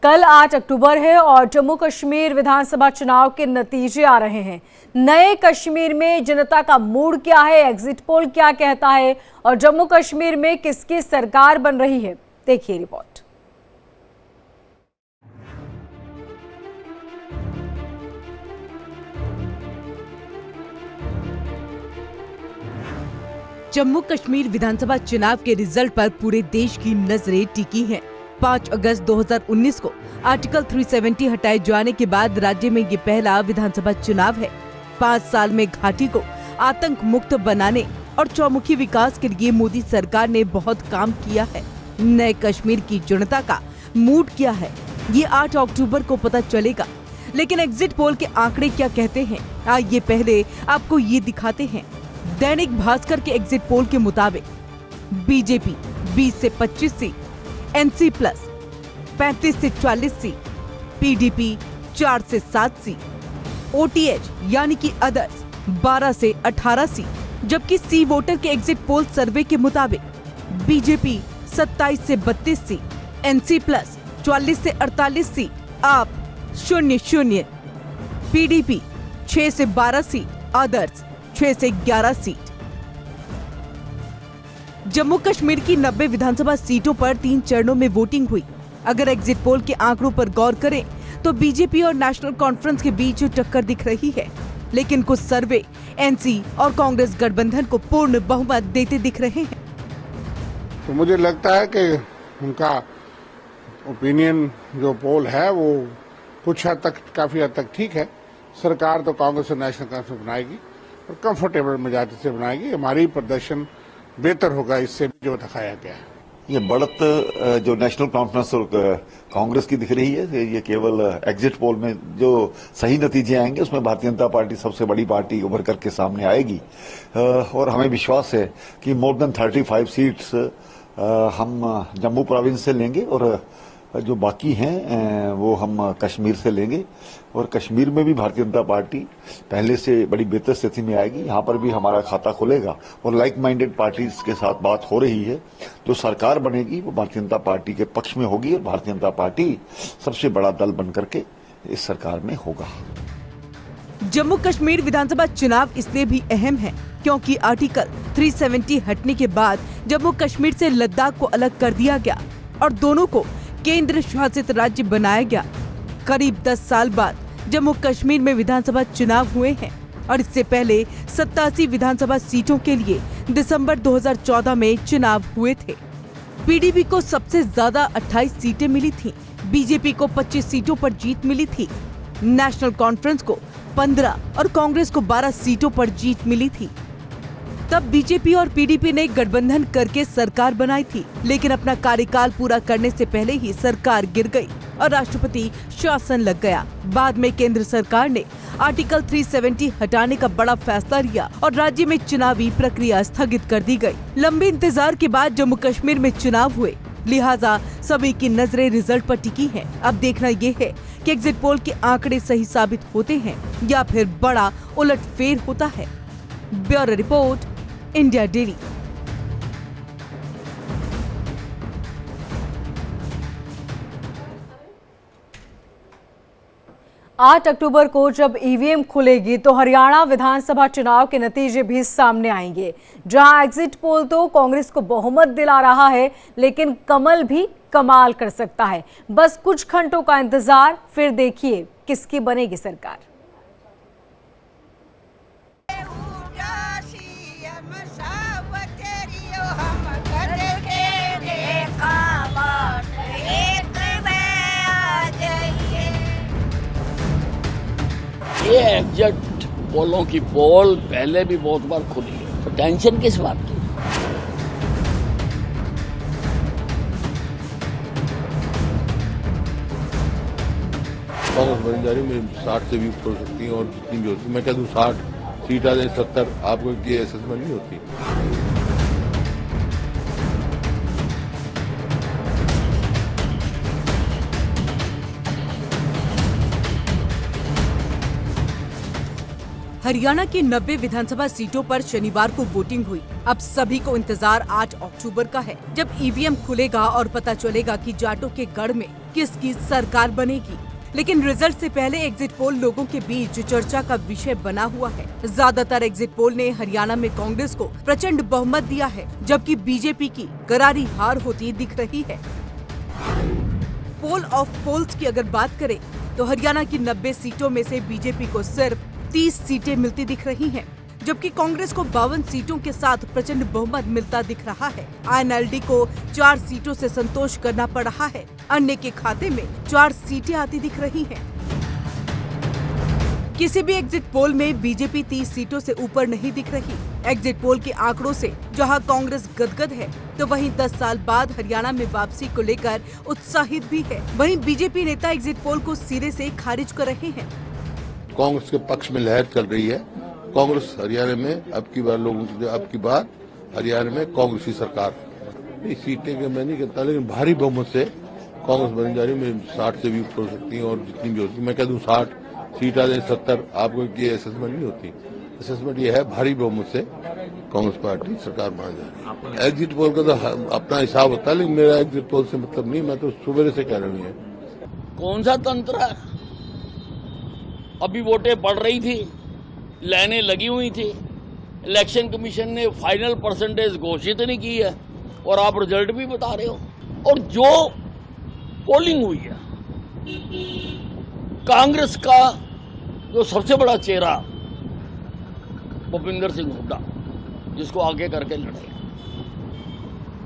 कल 8 अक्टूबर है और जम्मू कश्मीर विधानसभा चुनाव के नतीजे आ रहे हैं। नए कश्मीर में जनता का मूड क्या है, एग्जिट पोल क्या कहता है और जम्मू कश्मीर में किसकी सरकार बन रही है, देखिए रिपोर्ट। जम्मू कश्मीर विधानसभा चुनाव के रिजल्ट पर पूरे देश की नजरें टिकी हैं। 5 अगस्त 2019 को आर्टिकल 370 हटाए जाने के बाद राज्य में ये पहला विधानसभा चुनाव है। 5 साल में घाटी को आतंक मुक्त बनाने और चौमुखी विकास के लिए मोदी सरकार ने बहुत काम किया है। नए कश्मीर की जनता का मूड क्या है, ये 8 अक्टूबर को पता चलेगा। लेकिन एग्जिट पोल के आंकड़े क्या कहते हैं, आइए पहले आपको ये दिखाते हैं। दैनिक भास्कर के एग्जिट पोल के मुताबिक बीजेपी 20 से 25 सीट, एनसी प्लस 35 से 40 सीट, पीडीपी 4 से 7 सीट, ओटीएच यानी कि अदर्स 12 से 18 सीट, जबकि सी वोटर के एग्जिट पोल सर्वे के मुताबिक बीजेपी 27 से 32 सीट, एनसी प्लस 44 से 48 सीट, आप 0-0, पीडीपी 6 से 12 सीट, अदर्स 6 से 11 सीट। जम्मू कश्मीर की 90 विधानसभा सीटों पर 3 चरणों में वोटिंग हुई। अगर एग्जिट पोल के आंकड़ों पर गौर करें तो बीजेपी और नेशनल कॉन्फ्रेंस के बीच टक्कर दिख रही है, लेकिन कुछ सर्वे एनसी और कांग्रेस गठबंधन को पूर्ण बहुमत देते दिख रहे हैं। तो मुझे लगता है कि उनका ओपिनियन जो पोल है वो कुछ हद तक, काफी हद तक ठीक है। सरकार तो कांग्रेस और नेशनल कॉन्फ्रेंस बनाएगी और कंफर्टेबल मेजॉरिटी से बनाएगी। हमारी प्रदर्शन बेहतर होगा इससे भी जो दिखाया गया है। ये बढ़त जो नेशनल कॉन्फ्रेंस और कांग्रेस की दिख रही है, ये केवल एग्जिट पोल में जो सही नतीजे आएंगे उसमें भारतीय जनता पार्टी सबसे बड़ी पार्टी उभर करके सामने आएगी। और हमें विश्वास है कि मोर देन 35 सीट्स हम जम्मू प्रोविंस से लेंगे और जो बाकी हैं वो हम कश्मीर से लेंगे। और कश्मीर में भी भारतीय जनता पार्टी पहले से बड़ी बेहतर स्थिति में आएगी। यहाँ पर भी हमारा खाता खुलेगा और लाइक माइंडेड पार्टीज के साथ बात हो रही है। जो सरकार बनेगी वो भारतीय जनता पार्टी के पक्ष में होगी और भारतीय जनता पार्टी सबसे बड़ा दल बन करके इस सरकार में होगा। जम्मू कश्मीर विधानसभा चुनाव इसलिए भी अहम है क्योंकि आर्टिकल 370 हटने के बाद जम्मू कश्मीर से लद्दाख को अलग कर दिया गया और दोनों को केंद्र शासित राज्य बनाया गया। करीब 10 साल बाद जम्मू कश्मीर में विधानसभा चुनाव हुए हैं और इससे पहले 87 विधानसभा सीटों के लिए दिसंबर 2014 में चुनाव हुए थे। पीडीपी को सबसे ज्यादा 28 सीटें मिली थीं, बीजेपी को 25 सीटों पर जीत मिली थी, नेशनल कॉन्फ्रेंस को 15 और कांग्रेस को 12 सीटों पर जीत मिली थी। तब बीजेपी और पीडीपी ने गठबंधन करके सरकार बनाई थी, लेकिन अपना कार्यकाल पूरा करने से पहले ही सरकार गिर गई और राष्ट्रपति शासन लग गया। बाद में केंद्र सरकार ने आर्टिकल 370 हटाने का बड़ा फैसला लिया और राज्य में चुनावी प्रक्रिया स्थगित कर दी गई। लंबे इंतजार के बाद जम्मू कश्मीर में चुनाव हुए, लिहाजा सभी की नजरें रिजल्ट पर टिकी हैं। अब देखना ये है कि एग्जिट पोल के आंकड़े सही साबित होते हैं या फिर बड़ा उलटफेर होता है। Bureau report, India daily. 8 अक्टूबर को जब ईवीएम खुलेगी तो हरियाणा विधानसभा चुनाव के नतीजे भी सामने आएंगे, जहां एग्जिट पोल तो कांग्रेस को बहुमत दिला रहा है, लेकिन कमल भी कमाल कर सकता है। बस कुछ घंटों का इंतजार, फिर देखिए किसकी बनेगी सरकार। ये एग्जिट पोलों की पोल पहले भी बहुत बार खुली है, तो टेंशन किस बात की। कांग्रेस बनी जा रही है, 60 से भी ऊपर हो सकती है और जितनी भी होती है। मैं कह दूं 60 सीट आ जाए, 70, आपको ये असेसमेंट नहीं होती। हरियाणा की 90 विधानसभा सीटों पर शनिवार को वोटिंग हुई। अब सभी को इंतजार 8 अक्टूबर का है, जब ईवीएम खुलेगा और पता चलेगा कि जाटों के गढ़ में किसकी सरकार बनेगी। लेकिन रिजल्ट से पहले एग्जिट पोल लोगों के बीच चर्चा का विषय बना हुआ है। ज्यादातर एग्जिट पोल ने हरियाणा में कांग्रेस को प्रचंड बहुमत दिया है, जबकि बीजेपी की करारी हार होती दिख रही है। पोल ऑफ पोल्स की अगर बात करें तो हरियाणा की 90 सीटों में से बीजेपी को सिर्फ 30 सीटें मिलती दिख रही हैं, जबकि कांग्रेस को 52 सीटों के साथ प्रचंड बहुमत मिलता दिख रहा है। आईएनएलडी को 4 सीटों से संतोष करना पड़ रहा है। अन्य के खाते में 4 सीटें आती दिख रही हैं। किसी भी एग्जिट पोल में बीजेपी 30 सीटों से ऊपर नहीं दिख रही। एग्जिट पोल के आंकड़ों से जहां कांग्रेस गदगद है, तो वहीं 10 साल बाद हरियाणा में वापसी को लेकर उत्साहित भी है। वहीं बीजेपी नेता एग्जिट पोल को सिरे से खारिज कर रहे हैं। कांग्रेस के पक्ष में लहर चल रही है। कांग्रेस हरियाणा में अब की बार हरियाणा में कांग्रेस की सरकार। सीटें के मैं नहीं कहता, लेकिन भारी बहुमत से कांग्रेस बनी जा रही है। 60 से भी ऊपर हो सकती है और जितनी भी होती है, मैं कह दूं 60 सीट आ जाए 70, आपको ये असेसमेंट नहीं होती। असेसमेंट ये है भारी बहुमत से कांग्रेस पार्टी सरकार बना जा रही है। एग्जिट पोल का तो अपना हिसाब होता है, लेकिन मेरा एग्जिट पोल से मतलब नहीं, मैं तो सुबह से कह रही हूँ। कौन सा तंत्र है? अभी वोटें पड़ रही थी, लाइनें लगी हुई थी, इलेक्शन कमीशन ने फाइनल परसेंटेज घोषित नहीं की है और आप रिजल्ट भी बता रहे हो। और जो पोलिंग हुई है, कांग्रेस का जो सबसे बड़ा चेहरा भूपिंदर सिंह हुड्डा, जिसको आगे करके लड़े,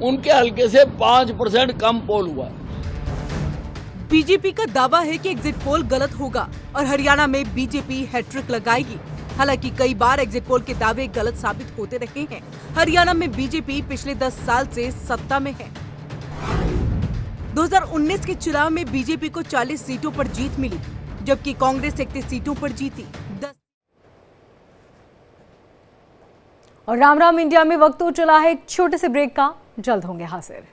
उनके हल्के से 5% कम पोल हुआ है। बीजेपी का दावा है कि एग्जिट पोल गलत होगा और हरियाणा में बीजेपी हैट्रिक लगाएगी। हालांकि कई बार एग्जिट पोल के दावे गलत साबित होते रहे हैं। हरियाणा में बीजेपी पिछले 10 साल से सत्ता में है। 2019 के चुनाव में बीजेपी को 40 सीटों पर जीत मिली, जबकि कांग्रेस 31 सीटों पर जीती। और राम राम इंडिया में वक्त हो चला है एक छोटे से ब्रेक का। जल्द होंगे हाजिर।